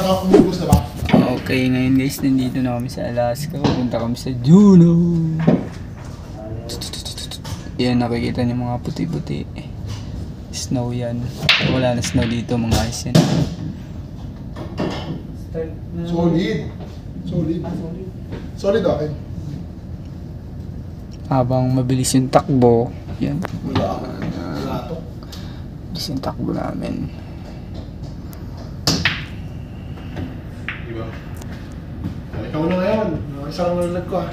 umubos na ba? Okay, ngayon guys, nandito na kami sa Alaska. Pupunta kami sa Juneau. Yan, nakikita niyo mga puti-puti. Snow yan. Wala na snow dito, mga ice yan. Solid. Solid okay. Habang mabilis yung takbo, yan. Wala to. Mabilis yung takbo namin. Diba? Ikaw na ngayon. Isang nalalag ko ah.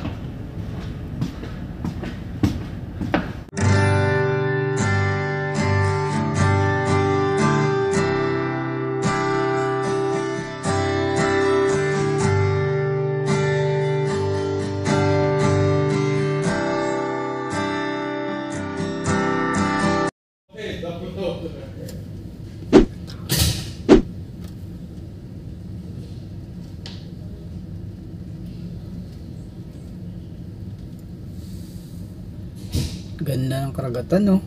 Ganda ng karagatan, no?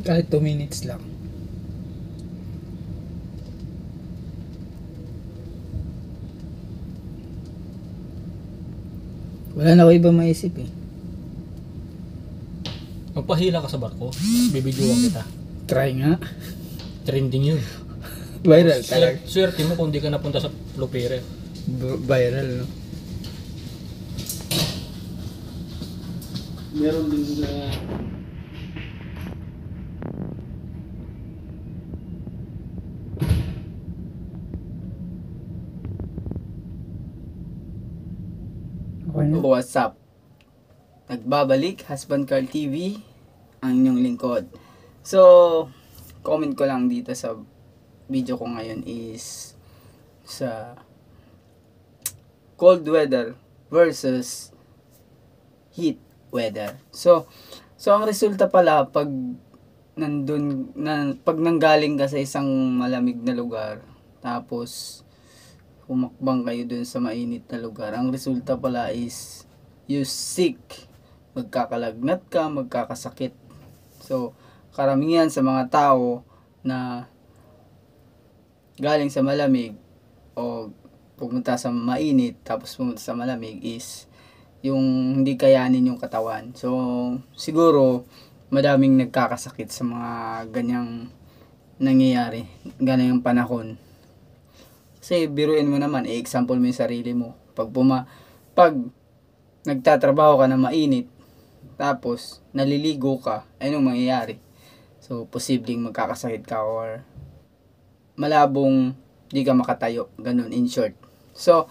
Kahit 2 minutes lang. Wala na ako iba maisip eh. Magpahila ka sa barko, bibidyoan kita. Try nga. Trending yun. Viral talaga. Swerte mo kung di ka napunta sa Lupere. Viral, no? Meron din sa... Okay na. What's up? Nagbabalik, Husband Carl TV, ang inyong lingkod. So, comment ko lang dito sa video ko ngayon is sa cold weather versus heat weather. So ang resulta pala pag nanggaling ka sa isang malamig na lugar tapos humakbang kayo dun sa mainit na lugar, ang resulta pala is you sick, magkakalagnat ka, magkakasakit. So karamihan sa mga tao na galing sa malamig o pumunta sa mainit tapos pumunta sa malamig is yung hindi kayanin yung katawan. So siguro madaming nagkakasakit sa mga ganyang nangyayari, ganyang panahon. Kasi biruin mo naman, example mo yung sarili mo. Pag nagtatrabaho ka na mainit tapos naliligo ka, anong mangyayari? So, posibleng magkakasakit ka or malabong di ka makatayo. Ganun, in short. So,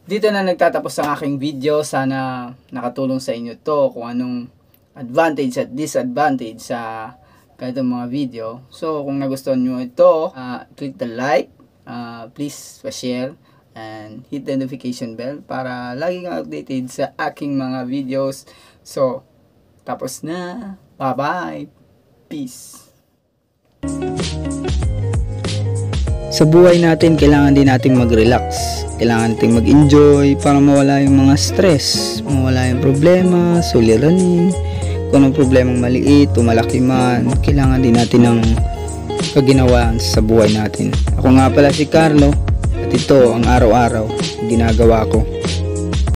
dito na nagtatapos ang aking video. Sana nakatulong sa inyo to kung anong advantage at disadvantage sa ganitong mga video. So, kung nagustuhan nyo ito, click the like, please share, and hit the notification bell para lagi kang updated sa aking mga videos. So, tapos na. Bye-bye. Peace. Sa buhay natin, kailangan din natin mag-relax. Kailangan natin mag-enjoy para mawala yung mga stress, mawala yung problema, suliranin. Kung anong problemang maliit o malaki man, kailangan din natin ng kaginawaan sa buhay natin. Ako nga pala si Carlo at ito ang araw-araw ginagawa ko.